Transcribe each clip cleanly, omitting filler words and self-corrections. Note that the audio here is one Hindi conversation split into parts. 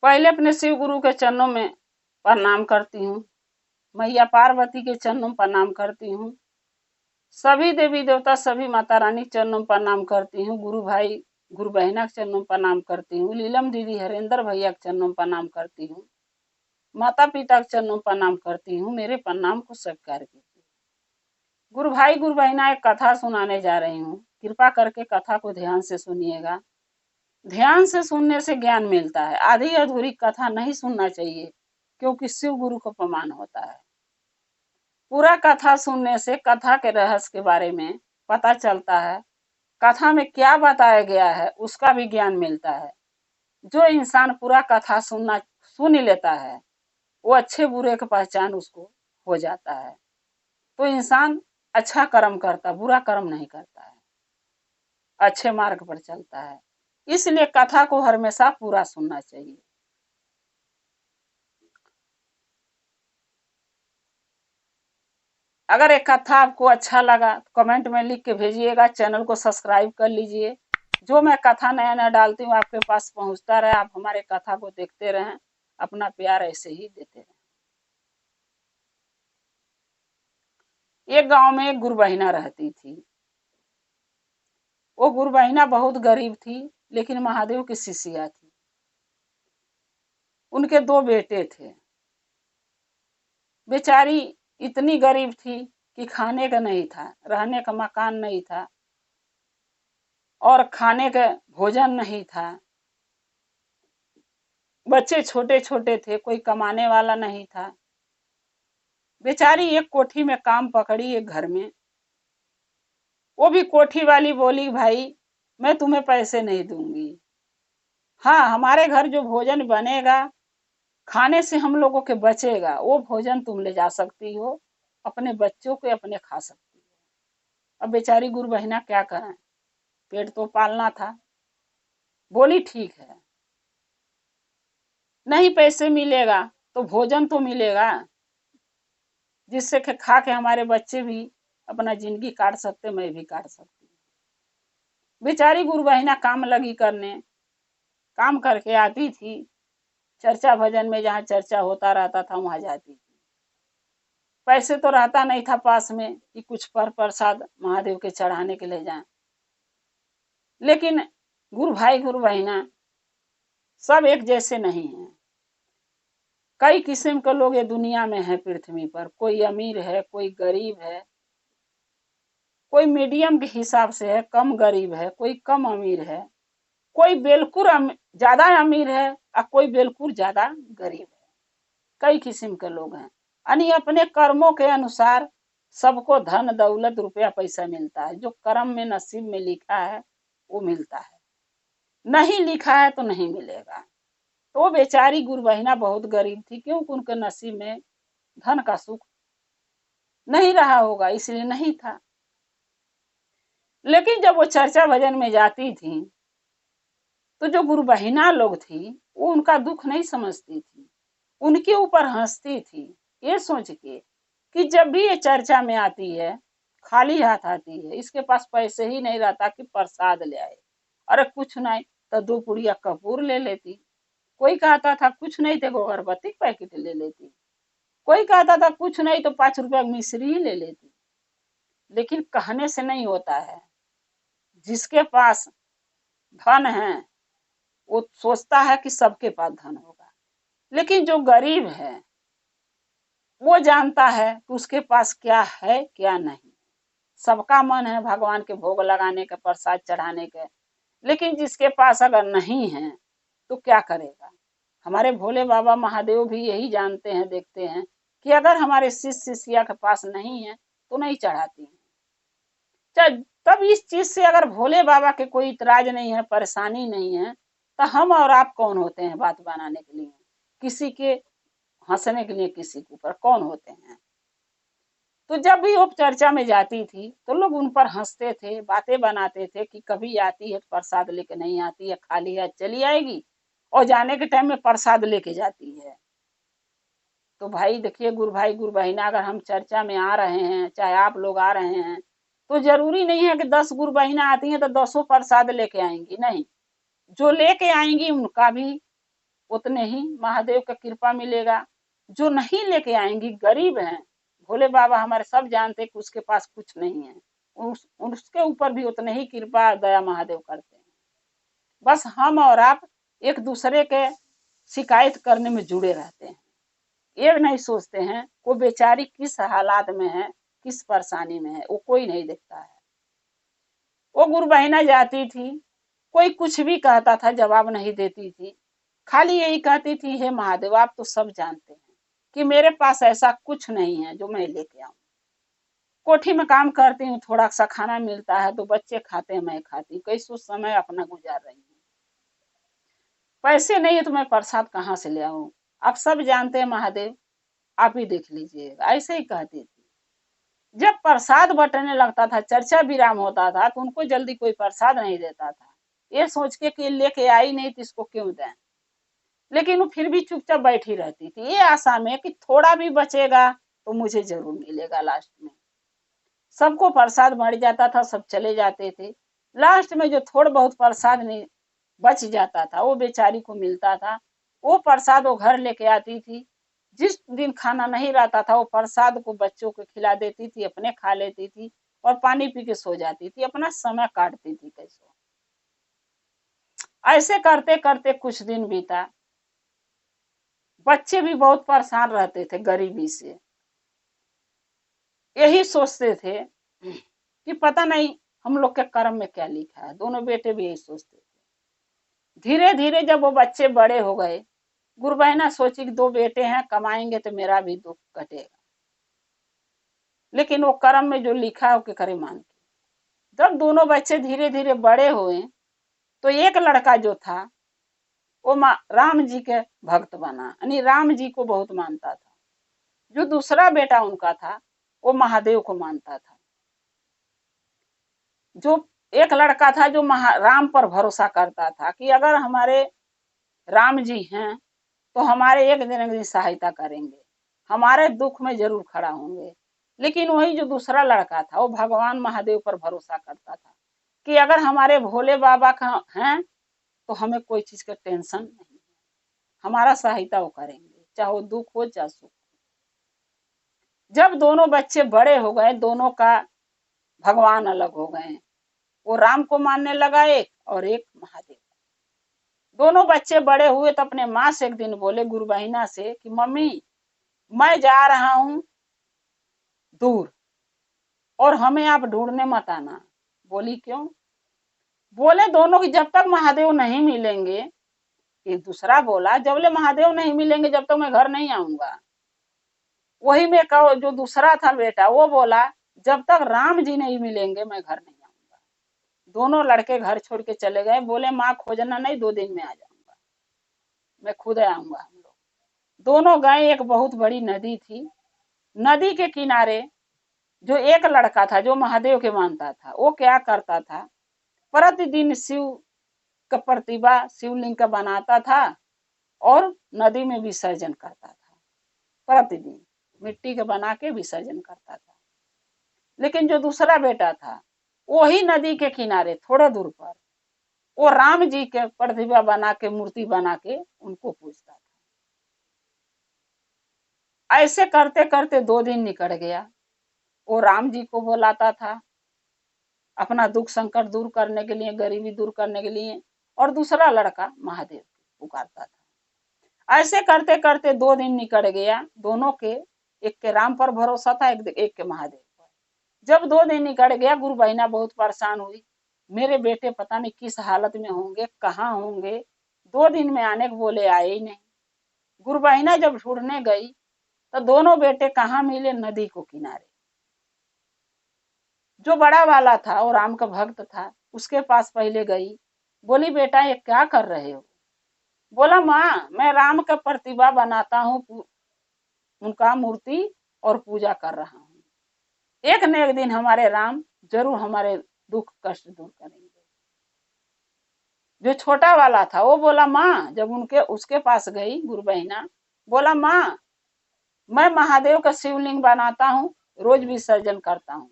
पहले अपने शिव गुरु के चरणों में प्रणाम करती हूँ, मैया पार्वती के चरणों में प्रणाम करती हूँ, सभी देवी देवता सभी माता रानी के चरणों में प्रणाम करती हूँ, गुरु भाई गुरु बहना के चरणों में प्रणाम करती हूँ, लीलम दीदी हरेंद्र भैया के चरणों में प्रणाम करती हूँ, माता पिता के चरणों में प्रणाम करती हूँ, मेरे प्रणाम को स्वीकार कीजिए। गुरु भाई गुरु बहना एक कथा सुनाने जा रही हूँ, कृपा करके कथा को ध्यान से सुनिएगा। ध्यान से सुनने से ज्ञान मिलता है, आधी अधूरी कथा नहीं सुनना चाहिए, क्योंकि शिव गुरु को अपमान होता है। पूरा कथा सुनने से कथा के रहस्य के बारे में पता चलता है, कथा में क्या बताया गया है उसका भी ज्ञान मिलता है। जो इंसान पूरा कथा सुन लेता है, वो अच्छे बुरे की पहचान उसको हो जाता है। तो इंसान अच्छा कर्म करता, बुरा कर्म नहीं करता है, अच्छे मार्ग पर चलता है। इसलिए कथा को हमेशा पूरा सुनना चाहिए। अगर एक कथा आपको अच्छा लगा तो कमेंट में लिख के भेजिएगा, चैनल को सब्सक्राइब कर लीजिए। जो मैं कथा नया नया डालती हूँ आपके पास पहुंचता रहे, आप हमारे कथा को देखते रहें, अपना प्यार ऐसे ही देते रहें। एक गांव में एक गुरबहिना रहती थी। वो गुरबहिना बहुत गरीब थी, लेकिन महादेव की शिष्या थी। उनके 2 बेटे थे। बेचारी इतनी गरीब थी कि खाने का नहीं था, रहने का मकान नहीं था और खाने का भोजन नहीं था। बच्चे छोटे छोटे थे, कोई कमाने वाला नहीं था। बेचारी एक कोठी में काम पकड़ी, एक घर में। वो भी कोठी वाली बोली, भाई मैं तुम्हें पैसे नहीं दूंगी, हाँ हमारे घर जो भोजन बनेगा, खाने से हम लोगों के बचेगा, वो भोजन तुम ले जा सकती हो, अपने बच्चों को अपने खा सकती हो। अब बेचारी गुरबहिना क्या करें, पेट तो पालना था। बोली ठीक है, नहीं पैसे मिलेगा तो भोजन तो मिलेगा, जिससे खा के हमारे बच्चे भी अपना जिंदगी काट सकते, मैं भी काट सकती। बेचारी गुरबहिना काम लगी करने, काम करके आती थी, चर्चा भजन में जहाँ चर्चा होता रहता था वहां जाती थी। पैसे तो रहता नहीं था पास में कि कुछ पर प्रसाद महादेव के चढ़ाने के ले जाएं, लेकिन गुरु भाई गुरु बहिना सब एक जैसे नहीं हैं। कई किस्म के लोग ये दुनिया में है पृथ्वी पर, कोई अमीर है, कोई गरीब है, कोई मीडियम के हिसाब से है, कम गरीब है, कोई कम अमीर है, कोई बिल्कुल ज्यादा अमीर है और कोई बिल्कुल ज्यादा गरीब है। कई किस्म के लोग हैं, यानी अपने कर्मों के अनुसार सबको धन दौलत रुपया पैसा मिलता है। जो कर्म में नसीब में लिखा है वो मिलता है, नहीं लिखा है तो नहीं मिलेगा। तो बेचारी गुरबहिना बहुत गरीब थी, क्योंकि उनके नसीब में धन का सुख नहीं रहा होगा, इसलिए नहीं था। लेकिन जब वो चर्चा भजन में जाती थी तो जो गुरबहिना लोग थी वो उनका दुख नहीं समझती थी, उनके ऊपर हंसती थी, ये सोच के कि जब भी ये चर्चा में आती है खाली हाथ आती है, इसके पास पैसे ही नहीं रहता कि प्रसाद ले आए। अरे कुछ नहीं तो 2 पुड़िया कपूर ले लेती, कोई कहता था कुछ नहीं तो अगरबत्ती पैकेट ले लेती, कोई कहता था कुछ नहीं तो 5 रुपया मिश्री ही ले लेती। लेकिन कहने से नहीं होता है, जिसके पास धन है वो सोचता है कि सबके पास धन होगा, लेकिन जो गरीब है वो जानता है कि उसके पास क्या है क्या नहीं। सबका मन है भगवान के भोग लगाने के, प्रसाद चढ़ाने के, लेकिन जिसके पास अगर नहीं है तो क्या करेगा। हमारे भोले बाबा महादेव भी यही जानते हैं, देखते हैं कि अगर हमारे शिष्य शिष्या के पास नहीं है तो नहीं चढ़ाती हैं। तब इस चीज से अगर भोले बाबा के कोई इतराज नहीं है, परेशानी नहीं है, तो हम और आप कौन होते हैं बात बनाने के लिए, किसी के हंसने के लिए किसी के ऊपर कौन होते हैं। तो जब भी वो चर्चा में जाती थी तो लोग उन पर हंसते थे, बातें बनाते थे कि कभी आती है प्रसाद लेके नहीं आती है, खाली है चली आएगी और जाने के टाइम में प्रसाद लेके जाती है। तो भाई देखिए गुरु भाई गुरु बहिना, अगर हम चर्चा में आ रहे हैं, चाहे आप लोग आ रहे हैं, तो जरूरी नहीं है कि 10 गुरु बहिना आती हैं तो 10 प्रसाद लेके आएंगी, नहीं, जो लेके आएंगी उनका भी उतने ही महादेव का कृपा मिलेगा। जो नहीं लेके आएंगी, गरीब हैं, भोले बाबा हमारे सब जानते हैं कि उसके पास कुछ नहीं है, उसके ऊपर भी उतने ही कृपा दया महादेव करते हैं। बस हम और आप एक दूसरे के शिकायत करने में जुड़े रहते हैं, ये नहीं सोचते हैं वो बेचारी किस हालात में है, किस परेशानी में है, वो कोई नहीं देखता है। वो गुरु बहिना जाती थी, कोई कुछ भी कहता था जवाब नहीं देती थी, खाली यही कहती थी, हे महादेव आप तो सब जानते हैं कि मेरे पास ऐसा कुछ नहीं है जो मैं लेके आऊं। कोठी में काम करती हूँ, थोड़ा सा खाना मिलता है तो बच्चे खाते हैं, मैं खाती हूँ, कैसे समय अपना गुजार रही हूँ। पैसे नहीं है तो मैं प्रसाद कहाँ से ले आऊं, आप सब जानते हैं महादेव, आप ही देख लीजिएगा, ऐसे ही कहती थी। जब प्रसाद बंटने लगता था, चर्चा विराम होता था, तो उनको जल्दी कोई प्रसाद नहीं देता था, ये सोच के कि लेके आई नहीं तो इसको क्यों दें। लेकिन वो फिर भी चुपचाप बैठी रहती थी, ये आशा में कि थोड़ा भी बचेगा तो मुझे जरूर मिलेगा। लास्ट में सबको प्रसाद बढ़ जाता था, सब चले जाते थे। लास्ट में जो थोड़ा बहुत प्रसाद नहीं बच जाता था, वो बेचारी को मिलता था। वो प्रसाद वो घर लेके आती थी। जिस दिन खाना नहीं रहता था, वो प्रसाद को बच्चों को खिला देती थी, अपने खा लेती थी और पानी पी के सो जाती थी, अपना समय काटती थी कैसे। ऐसे करते करते कुछ दिन बीता। बच्चे भी बहुत परेशान रहते थे गरीबी से, यही सोचते थे कि पता नहीं हम लोग के कर्म में क्या लिखा है। दोनों बेटे भी यही सोचते थे। धीरे धीरे जब वो बच्चे बड़े हो गए, गुरबहना सोची कि दो बेटे हैं, कमाएंगे तो मेरा भी दुख कटेगा। लेकिन वो कर्म में जो लिखा है वो करे मान के। जब दोनों बच्चे धीरे धीरे बड़े हुए तो एक लड़का जो था वो राम जी के भक्त बना, यानी राम जी को बहुत मानता था। जो दूसरा बेटा उनका था वो महादेव को मानता था। जो एक लड़का था जो राम पर भरोसा करता था कि अगर हमारे राम जी हैं तो हमारे एक दिन सहायता करेंगे, हमारे दुख में जरूर खड़ा होंगे। लेकिन वही जो दूसरा लड़का था वो भगवान महादेव पर भरोसा करता था कि अगर हमारे भोले बाबा का हैं तो हमें कोई चीज का टेंशन नहीं, हमारा सहायता वो करेंगे, चाहे वो दुख हो चाहे सुख। जब दोनों बच्चे बड़े हो गए, दोनों का भगवान अलग हो गए। वो राम को मानने लगा एक, और एक महादेव। दोनों बच्चे बड़े हुए तो अपने माँ से एक दिन बोले, गुरु बहिना से, कि मम्मी मैं जा रहा हूं दूर और हमें आप ढूंढने मत आना। बोली क्यों? बोले दोनों की जब तक महादेव नहीं मिलेंगे। एक दूसरा बोला, जबले महादेव नहीं मिलेंगे जब तक मैं घर नहीं आऊंगा। वही में कहो जो दूसरा था बेटा वो बोला, जब तक राम जी नहीं मिलेंगे मैं घर नहीं आऊंगा। दोनों लड़के घर छोड़ के चले गए। बोले माँ खोजना नहीं, 2 दिन में आ जाऊंगा, मैं खुद आऊंगा। हम लोग दोनों गए। एक बहुत बड़ी नदी थी। नदी के किनारे जो एक लड़का था जो महादेव के मानता था, वो क्या करता था, प्रतिदिन शिव का प्रतिभा शिवलिंग का बनाता था और नदी में विसर्जन करता था। प्रतिदिन मिट्टी के बना के विसर्जन करता था। लेकिन जो दूसरा बेटा था वही नदी के किनारे थोड़ा दूर पर वो राम जी के प्रतिभा बना के, मूर्ति बना के उनको पूजता था। ऐसे करते करते 2 दिन निकल गया। वो राम जी को बुलाता था अपना दुख संकट दूर करने के लिए, गरीबी दूर करने के लिए, और दूसरा लड़का महादेव पुकारता था। ऐसे करते करते 2 दिन निकल गया। दोनों के, एक के राम पर भरोसा था, एक के महादेव पर। जब 2 दिन निकल गया, गुरु बहिना बहुत परेशान हुई, मेरे बेटे पता नहीं किस हालत में होंगे, कहाँ होंगे। 2 दिन में आने को बोले, आए ही नहीं। गुरु बहिना जब ढूंढने गई तो दोनों बेटे कहाँ मिले, नदी को किनारे। जो बड़ा वाला था वो राम का भक्त था, उसके पास पहले गई। बोली बेटा ये क्या कर रहे हो? बोला माँ मैं राम का प्रतिभा बनाता हूँ, उनका मूर्ति और पूजा कर रहा हूँ। एक न एक दिन हमारे राम जरूर हमारे दुख कष्ट दूर करेंगे। जो छोटा वाला था वो बोला माँ, जब उनके उसके पास गई गुरु बहिना, बोला माँ मैं महादेव का शिवलिंग बनाता हूँ, रोज विसर्जन करता हूँ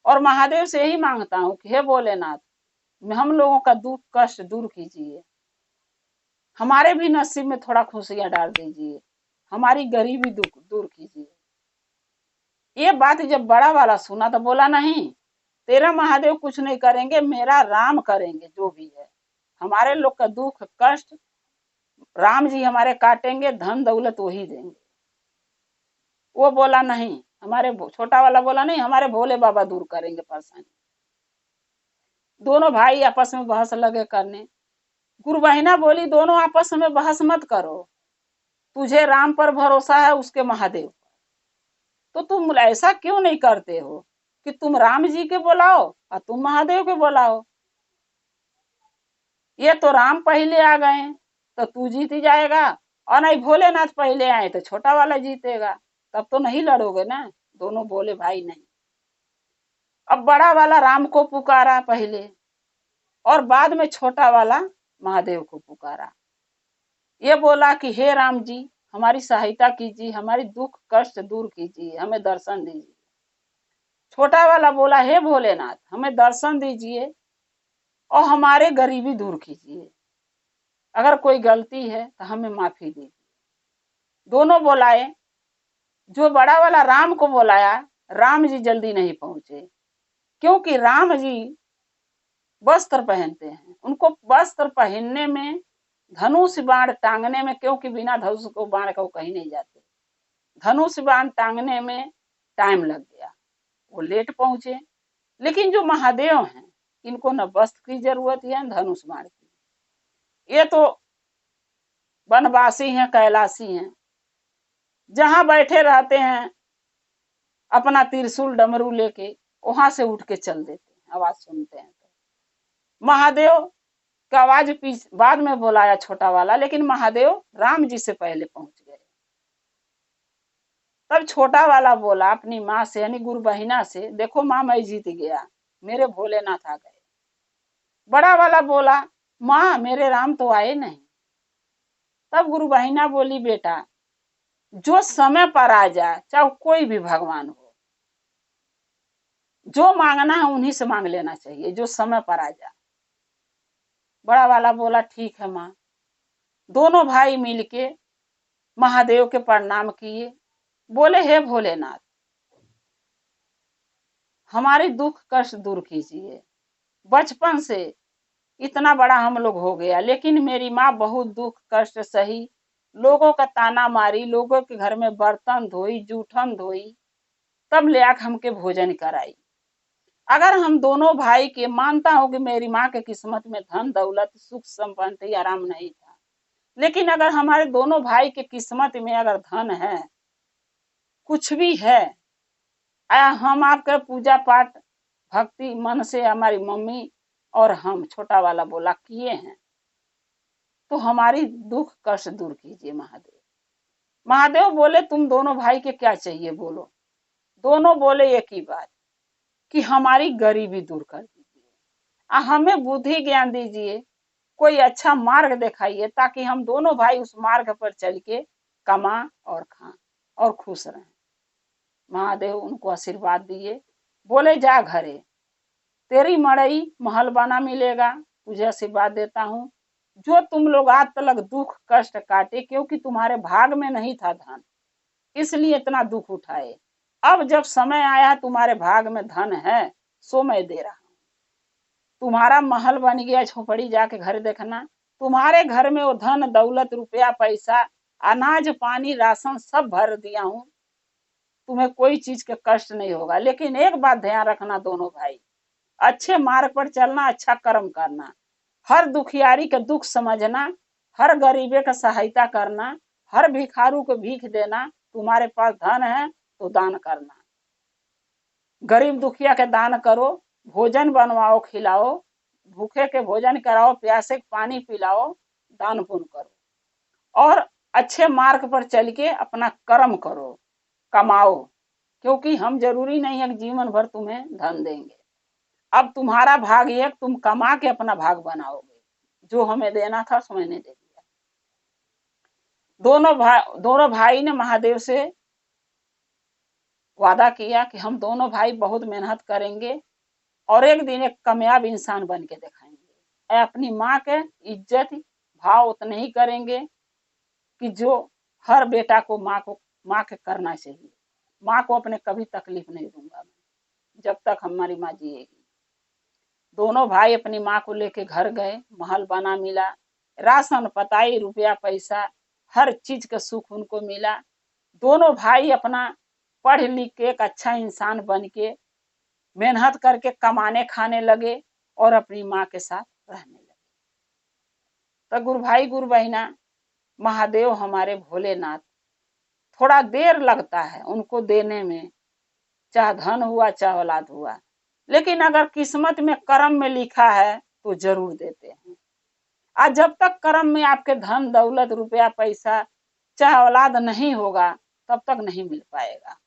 और महादेव से यही मांगता हूँ कि हे भोलेनाथ हम लोगों का दुख कष्ट दूर कीजिए, हमारे भी नसीब में थोड़ा खुशियां डाल दीजिए, हमारी गरीबी दुख दूर कीजिए। ये बात जब बड़ा वाला सुना तो बोला, नहीं तेरा महादेव कुछ नहीं करेंगे, मेरा राम करेंगे जो भी है। हमारे लोग का दुख कष्ट राम जी हमारे काटेंगे, धन दौलत वही देंगे। वो बोला नहीं, हमारे छोटा वाला बोला नहीं, हमारे भोले बाबा दूर करेंगे परेशानी। दोनों भाई आपस में बहस लगे करने। गुरु बहिना बोली, दोनों आपस में बहस मत करो, तुझे राम पर भरोसा है, उसके महादेव, तो तुम ऐसा क्यों नहीं करते हो कि तुम राम जी के बुलाओ और तुम महादेव के बुलाओ। ये तो राम पहले आ गए तो तू जीत जाएगा, और नहीं भोलेनाथ पहले आए तो छोटा वाला जीतेगा, तब तो नहीं लड़ोगे ना। दोनों बोले भाई नहीं। अब बड़ा वाला राम को पुकारा पहले, और बाद में छोटा वाला महादेव को पुकारा। ये बोला कि हे राम जी, हमारी सहायता कीजिए, हमारी दुख कष्ट दूर कीजिए, हमें दर्शन दीजिए। छोटा वाला बोला, हे भोलेनाथ, हमें दर्शन दीजिए और हमारे गरीबी दूर कीजिए, अगर कोई गलती है तो हमें माफी दीजिए। दोनों बोलाए। जो बड़ा वाला राम को बोलाया, राम जी जल्दी नहीं पहुंचे, क्योंकि राम जी वस्त्र पहनते हैं, उनको वस्त्र पहनने में, धनुष बाण टांगने में, क्योंकि बिना धनुष को बाण को कहीं नहीं जाते, धनुष बाण टांगने में टाइम लग गया, वो लेट पहुंचे। लेकिन जो महादेव हैं, इनको न वस्त्र की जरूरत है न धनुष बाण की। ये तो वनवासी हैं, कैलाशी हैं, जहां बैठे रहते हैं अपना त्रिशूल डमरू लेके, वहां से उठ के चल देते हैं, आवाज सुनते हैं तो। महादेव का आवाज बाद में बुलाया छोटा वाला, लेकिन महादेव राम जी से पहले पहुंच गए। तब छोटा वाला बोला अपनी माँ से, यानी गुरु बहिना से, देखो माँ मैं जीत गया, मेरे भोलेनाथ आ गए। बड़ा वाला बोला, माँ मेरे राम तो आए नहीं। तब गुरु बहिना बोली, बेटा जो समय पर आ जाए, चाहे कोई भी भगवान हो, जो मांगना है उन्हीं से मांग लेना चाहिए, जो समय पर आ जाए। बड़ा वाला बोला ठीक है माँ। दोनों भाई मिलके महादेव के प्रणाम किए, बोले हे भोलेनाथ, हमारी दुख कष्ट दूर कीजिए। बचपन से इतना बड़ा हम लोग हो गया, लेकिन मेरी माँ बहुत दुख कष्ट सही, लोगों का ताना मारी, लोगों के घर में बर्तन धोई, जूठन धोई, तब ले आकर हमके भोजन कराई। अगर हम दोनों भाई के, मानता हूं कि मेरी माँ के किस्मत में धन दौलत सुख संपत्ति आराम नहीं था, लेकिन अगर हमारे दोनों भाई के किस्मत में अगर धन है, कुछ भी है, हम आपके पूजा पाठ भक्ति मन से हमारी मम्मी और हम, छोटा वाला बोला, किए हैं, तो हमारी दुख कष्ट दूर कीजिए महादेव। महादेव बोले तुम दोनों भाई के क्या चाहिए बोलो। दोनों बोले एक ही बात कि हमारी गरीबी दूर कर दीजिए, हमें बुद्धि ज्ञान दीजिए, कोई अच्छा मार्ग दिखाइए, ताकि हम दोनों भाई उस मार्ग पर चल के कमा और खा और खुश रहें। महादेव उनको आशीर्वाद दिए, बोले जा घरे, तेरी मड़ई महल बना मिलेगा, तुझे आशीर्वाद देता हूँ। जो तुम लोग आज तक दुख कष्ट काटे, क्योंकि तुम्हारे भाग में नहीं था धन, इसलिए इतना दुख उठाए। अब जब समय आया तुम्हारे भाग में धन है, सो मैं दे रहा हूँ, तुम्हारा महल बन गया, झोपड़ी जाके घर देखना, तुम्हारे घर में वो धन दौलत रुपया पैसा अनाज पानी राशन सब भर दिया हूँ, तुम्हें कोई चीज के कष्ट नहीं होगा। लेकिन एक बात ध्यान रखना दोनों भाई, अच्छे मार्ग पर चलना, अच्छा कर्म करना, हर दुखियारी का दुख समझना, हर गरीबे का सहायता करना, हर भिखारू को भीख देना, तुम्हारे पास धन है तो दान करना, गरीब दुखिया के दान करो, भोजन बनवाओ खिलाओ, भूखे के भोजन कराओ, प्यासे पानी पिलाओ, दान पुण्य करो, और अच्छे मार्ग पर चल के अपना कर्म करो, कमाओ, क्योंकि हम जरूरी नहीं है कि जीवन भर तुम्हें धन देंगे। अब तुम्हारा भाग ये, तुम कमा के अपना भाग बनाओगे, जो हमें देना था सो मैंने दे दिया। दोनों भाई ने महादेव से वादा किया कि हम दोनों भाई बहुत मेहनत करेंगे और एक दिन एक कामयाब इंसान बन के दिखाएंगे, अपनी माँ के इज्जत भाव उतने ही करेंगे कि जो हर बेटा को माँ के करना चाहिए। माँ को अपने कभी तकलीफ नहीं दूंगा मैं, जब तक हमारी माँ जिएगी। दोनों भाई अपनी माँ को लेके घर गए, महल बना मिला, राशन पताई रुपया पैसा हर चीज का सुख उनको मिला। दोनों भाई अपना पढ़ लिख के एक अच्छा इंसान बन के मेहनत करके कमाने खाने लगे और अपनी माँ के साथ रहने लगे। तो गुरु भाई गुरु बहना, महादेव हमारे भोलेनाथ, थोड़ा देर लगता है उनको देने में, चाहे धन हुआ चाहे औलाद हुआ, लेकिन अगर किस्मत में कर्म में लिखा है तो जरूर देते हैं। आज जब तक कर्म में आपके धन दौलत रुपया पैसा चाहे औलाद नहीं होगा तब तक नहीं मिल पाएगा।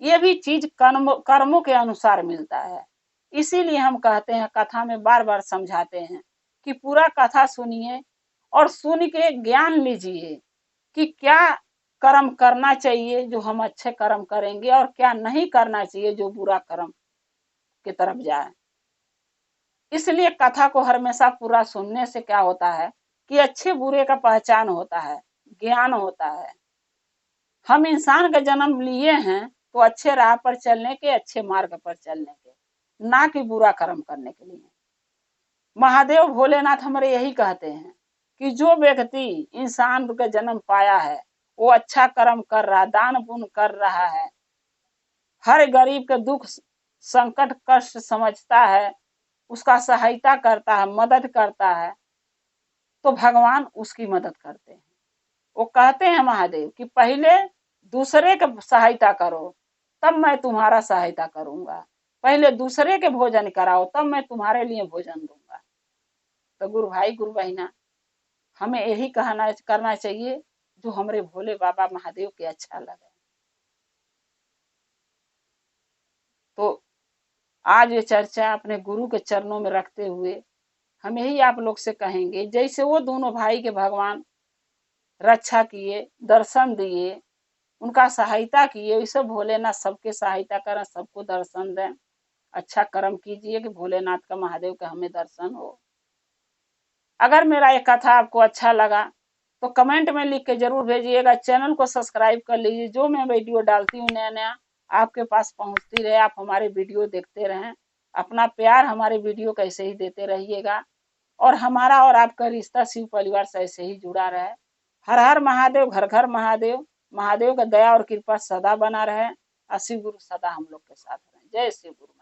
ये भी चीज कर्मों के अनुसार मिलता है। इसीलिए हम कहते हैं, कथा में बार बार समझाते हैं कि पूरा कथा सुनिए और सुन के ज्ञान लीजिए कि क्या कर्म करना चाहिए जो हम अच्छे कर्म करेंगे और क्या नहीं करना चाहिए जो बुरा कर्म की तरफ जाए। इसलिए कथा को हमेशा पूरा सुनने से क्या होता है कि अच्छे बुरे का पहचान होता है, ज्ञान होता है। हम इंसान का जन्म लिए हैं तो अच्छे राह पर चलने के, अच्छे मार्ग पर चलने के, ना कि बुरा कर्म करने के लिए। महादेव भोलेनाथ हमारे यही कहते हैं कि जो व्यक्ति इंसान का जन्म पाया है वो अच्छा कर्म कर रहा, दान पुण्य कर रहा है, हर गरीब के दुख संकट कष्ट समझता है, उसका सहायता करता है, मदद करता है, तो भगवान उसकी मदद करते हैं। वो कहते हैं महादेव कि पहले दूसरे के सहायता करो तब मैं तुम्हारा सहायता करूंगा, पहले दूसरे के भोजन कराओ तब मैं तुम्हारे लिए भोजन दूंगा। तो गुरु भाई गुरु बहना, हमें यही करना चाहिए जो हमारे भोले बाबा महादेव के अच्छा लगे। तो आज ये चर्चा अपने गुरु के चरणों में रखते हुए हम यही आप लोग से कहेंगे, जैसे वो दोनों भाई के भगवान रक्षा किए, दर्शन दिए, उनका सहायता किए, वैसे भोलेनाथ सबके सहायता करें, सबको दर्शन दें। अच्छा कर्म कीजिए कि भोलेनाथ का महादेव का हमें दर्शन हो। अगर मेरा ये कथा आपको अच्छा लगा तो कमेंट में लिख के जरूर भेजिएगा। चैनल को सब्सक्राइब कर लीजिए, जो मैं वीडियो डालती हूँ नया नया आपके पास पहुंचती रहे, आप हमारे वीडियो देखते रहें। अपना प्यार हमारे वीडियो को ऐसे ही देते रहिएगा और हमारा और आपका रिश्ता शिव परिवार से ऐसे ही जुड़ा रहे। हर हर महादेव, घर घर महादेव। महादेव का दया और कृपा सदा बना रहे और शिव गुरु सदा हम लोग के साथ रहे। जय शिव गुरु।